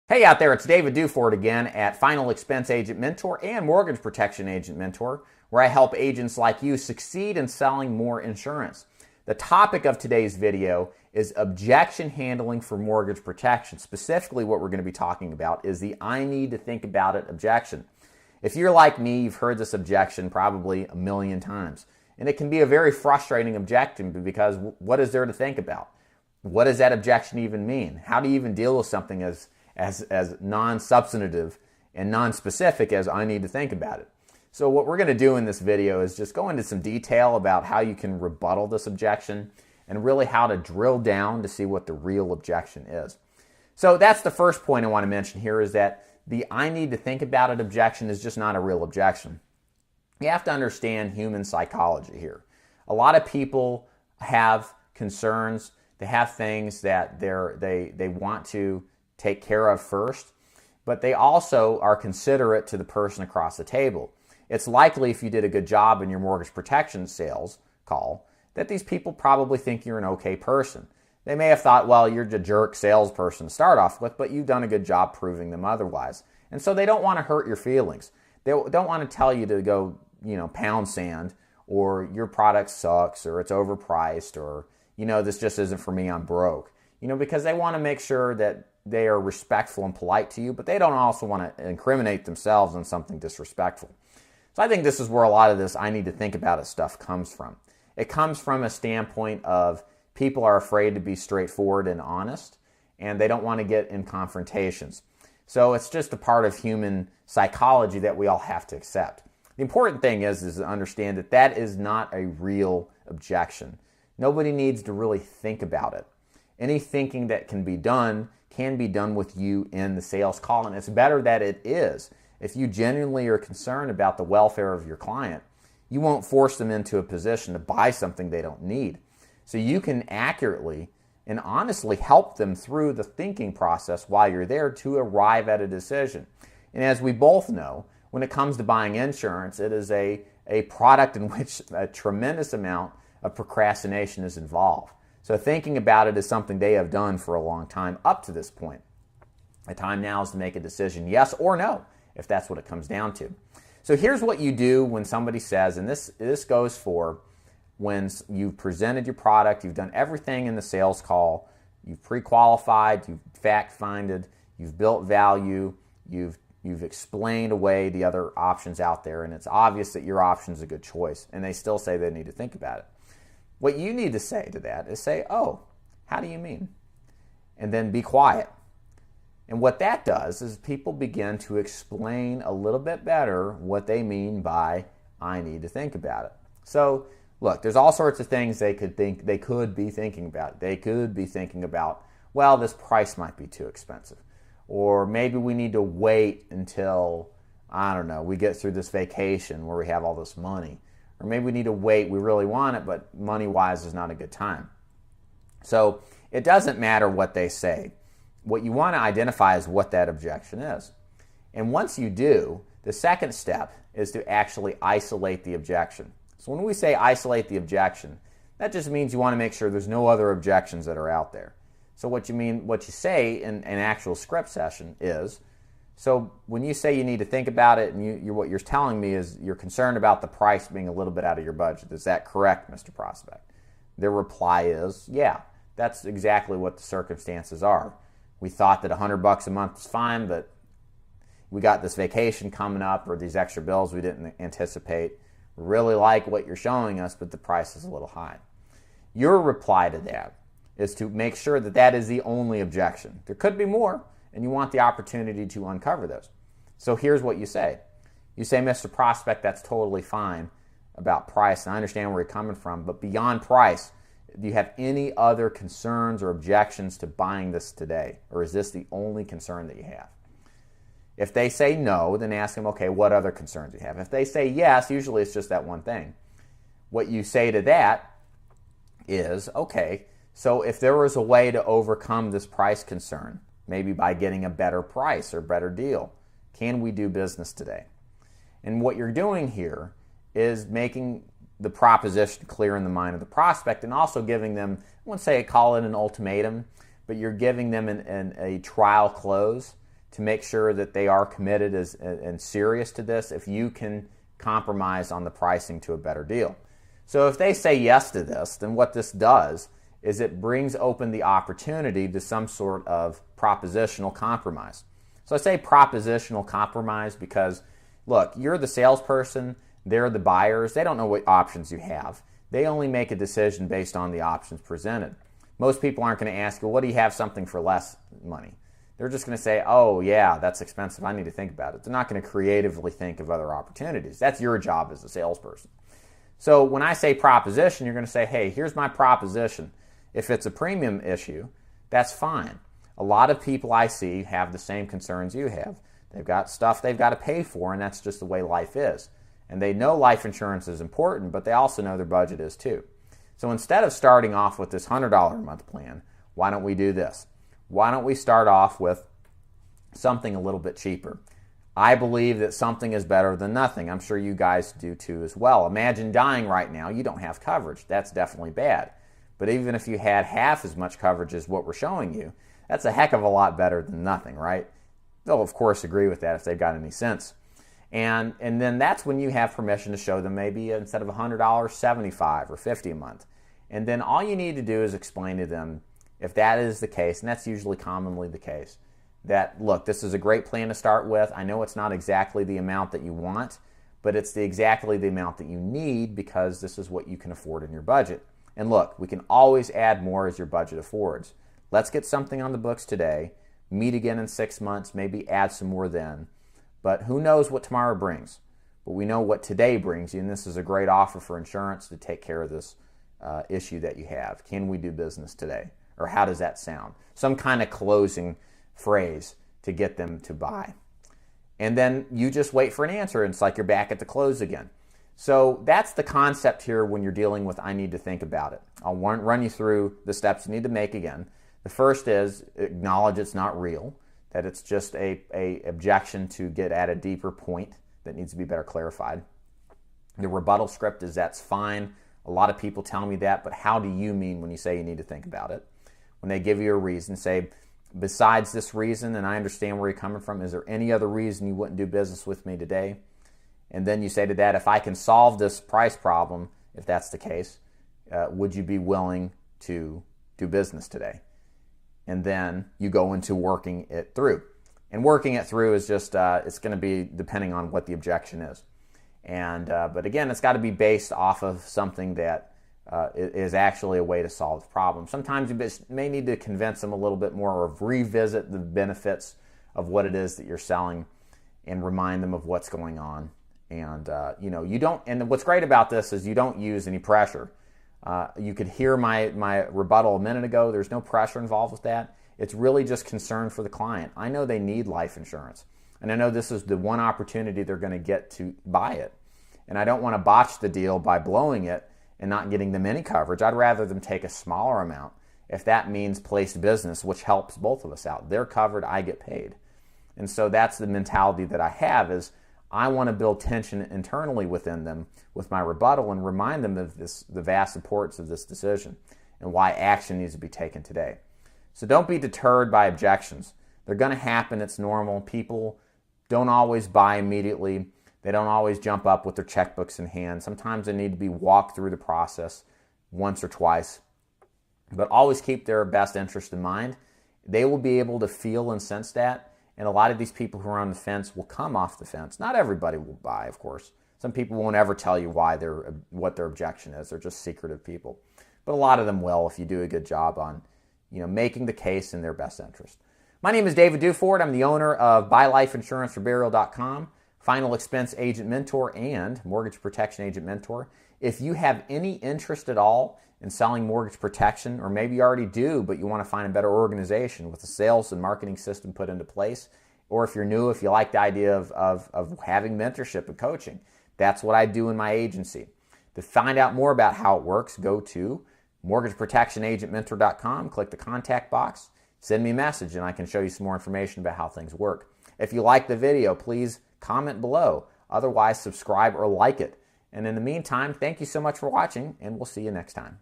Hey out there, it's David Duford again at Final Expense Agent Mentor and Mortgage Protection Agent Mentor, where I help agents like you succeed in selling more insurance. The topic of today's video is objection handling for mortgage protection. Specifically, what we're going to be talking about is the I need to think about it objection. If you're like me, you've heard this objection probably a million times. And it can be a very frustrating objection because what is there to think about? What does that objection even mean? How do you even deal with something as non-substantive and non-specific as I need to think about it? So what we're going to do in this video is just go into some detail about how you can rebuttal this objection and really how to drill down to see what the real objection is. So that's the first point I want to mention here, is that the I need to think about it objection is just not a real objection. You have to understand human psychology here. A lot of people have concerns. They have things that they want to take care of first, but they also are considerate to the person across the table. It's likely, if you did a good job in your mortgage protection sales call, that these people probably think you're an okay person. They may have thought, well, you're a jerk salesperson to start off with, but you've done a good job proving them otherwise. And so they don't want to hurt your feelings. They don't want to tell you to go, pound sand, or your product sucks, or it's overpriced, or, this just isn't for me, I'm broke. Because they want to make sure that they are respectful and polite to you, but they don't also want to incriminate themselves on something disrespectful. So I think this is where a lot of this I need to think about it stuff comes from. It comes from a standpoint of people are afraid to be straightforward and honest, and they don't want to get in confrontations. So it's just a part of human psychology that we all have to accept. The important thing is to understand that that is not a real objection. Nobody needs to really think about it. Any thinking that can be done with you in the sales call, and it's better that it is. If you genuinely are concerned about the welfare of your client, you won't force them into a position to buy something they don't need. So you can accurately and honestly help them through the thinking process while you're there to arrive at a decision. And as we both know, when it comes to buying insurance, it is a product in which a tremendous amount of procrastination is involved. So thinking about it is something they have done for a long time up to this point. The time now is to make a decision, yes or no, if that's what it comes down to. So here's what you do when somebody says, and this goes for when you've presented your product, you've done everything in the sales call, you've pre-qualified, you've fact-finded, you've built value, you've explained away the other options out there, and it's obvious that your option is a good choice, and they still say they need to think about it. What you need to say to that is say, oh, how do you mean? And then be quiet. And what that does is people begin to explain a little bit better what they mean by I need to think about it. So look, there's all sorts of things they could be thinking about. They could be thinking about, well, this price might be too expensive. Or maybe we need to wait until, we get through this vacation where we have all this money. Or maybe we need to wait, we really want it, but money-wise is not a good time. So it doesn't matter what they say. What you want to identify is what that objection is. And once you do, the second step is to actually isolate the objection. So when we say isolate the objection, that just means you want to make sure there's no other objections that are out there. So what you say in an actual script session is, so when you say you need to think about it, and what you're telling me is you're concerned about the price being a little bit out of your budget. Is that correct, Mr. Prospect? Their reply is, yeah, that's exactly what the circumstances are. We thought that $100 a month is fine, but we got this vacation coming up or these extra bills we didn't anticipate. We really like what you're showing us, but the price is a little high. Your reply to that is to make sure that that is the only objection. There could be more, and you want the opportunity to uncover those. So here's what you say. You say, Mr. Prospect, that's totally fine about price, and I understand where you're coming from, but beyond price, do you have any other concerns or objections to buying this today? Or is this the only concern that you have? If they say no, then ask them, okay, what other concerns do you have? If they say yes, usually it's just that one thing. What you say to that is, okay, so if there was a way to overcome this price concern, maybe by getting a better price or better deal, can we do business today? And what you're doing here is making the proposition clear in the mind of the prospect, and also giving them, I wouldn't say call it an ultimatum, but you're giving them a trial close to make sure that they are committed and serious to this if you can compromise on the pricing to a better deal. So if they say yes to this, then what this does is it brings open the opportunity to some sort of propositional compromise. So I say propositional compromise because, look, you're the salesperson, they're the buyers, they don't know what options you have. They only make a decision based on the options presented. Most people aren't going to ask you, what do you have something for less money? They're just going to say, oh yeah, that's expensive, I need to think about it. They're not going to creatively think of other opportunities. That's your job as a salesperson. So when I say proposition, you're going to say, hey, here's my proposition. If it's a premium issue, that's fine. A lot of people I see have the same concerns you have. They've got stuff they've got to pay for, and that's just the way life is. And they know life insurance is important, but they also know their budget is too. So instead of starting off with this $100 a month plan, why don't we do this? Why don't we start off with something a little bit cheaper? I believe that something is better than nothing. I'm sure you guys do too as well. Imagine dying right now. You don't have coverage. That's definitely bad. But even if you had half as much coverage as what we're showing you, that's a heck of a lot better than nothing, right? They'll, of course, agree with that if they've got any sense. And then that's when you have permission to show them maybe instead of $100, $75 or $50 a month. And then all you need to do is explain to them, if that is the case, and that's usually commonly the case, that, look, this is a great plan to start with. I know it's not exactly the amount that you want, but it's exactly the amount that you need because this is what you can afford in your budget. And look, we can always add more as your budget affords. Let's get something on the books today, meet again in 6 months, maybe add some more then. But who knows what tomorrow brings? But we know what today brings you, and this is a great offer for insurance to take care of this issue that you have. Can we do business today? Or how does that sound? Some kind of closing phrase to get them to buy. And then you just wait for an answer, and it's like you're back at the close again. So that's the concept here when you're dealing with I need to think about it. I'll run you through the steps you need to make again. The first is acknowledge it's not real, that it's just a objection to get at a deeper point that needs to be better clarified. The rebuttal script is that's fine. A lot of people tell me that, but how do you mean when you say you need to think about it? When they give you a reason, say, besides this reason, and I understand where you're coming from, is there any other reason you wouldn't do business with me today? And then you say to that, if I can solve this price problem, if that's the case, would you be willing to do business today? And then you go into working it through. And working it through is just, it's going to be depending on what the objection is. And but again, it's got to be based off of something that is actually a way to solve the problem. Sometimes you may need to convince them a little bit more or revisit the benefits of what it is that you're selling and remind them of what's going on. And you don't. And what's great about this is you don't use any pressure. You could hear my rebuttal a minute ago. There's no pressure involved with that. It's really just concern for the client. I know they need life insurance, and I know this is the one opportunity they're going to get to buy it. And I don't want to botch the deal by blowing it and not getting them any coverage. I'd rather them take a smaller amount if that means placed business, which helps both of us out. They're covered, I get paid. And so that's the mentality that I have is I want to build tension internally within them with my rebuttal and remind them of the vast importance of this decision and why action needs to be taken today. So don't be deterred by objections. They're going to happen. It's normal. People don't always buy immediately. They don't always jump up with their checkbooks in hand. Sometimes they need to be walked through the process once or twice. But always keep their best interest in mind. They will be able to feel and sense that. And a lot of these people who are on the fence will come off the fence. Not everybody will buy, of course. Some people won't ever tell you what their objection is. They're just secretive people. But a lot of them will if you do a good job on making the case in their best interest. My name is David Duford. I'm the owner of BuyLifeInsuranceForBurial.com, Final Expense Agent Mentor, and Mortgage Protection Agent Mentor. If you have any interest at all in selling mortgage protection, or maybe you already do, but you want to find a better organization with a sales and marketing system put into place, or if you're new, if you like the idea of having mentorship and coaching, that's what I do in my agency. To find out more about how it works, go to mortgageprotectionagentmentor.com, click the contact box, send me a message, and I can show you some more information about how things work. If you like the video, please comment below. Otherwise, subscribe or like it. And in the meantime, thank you so much for watching, and we'll see you next time.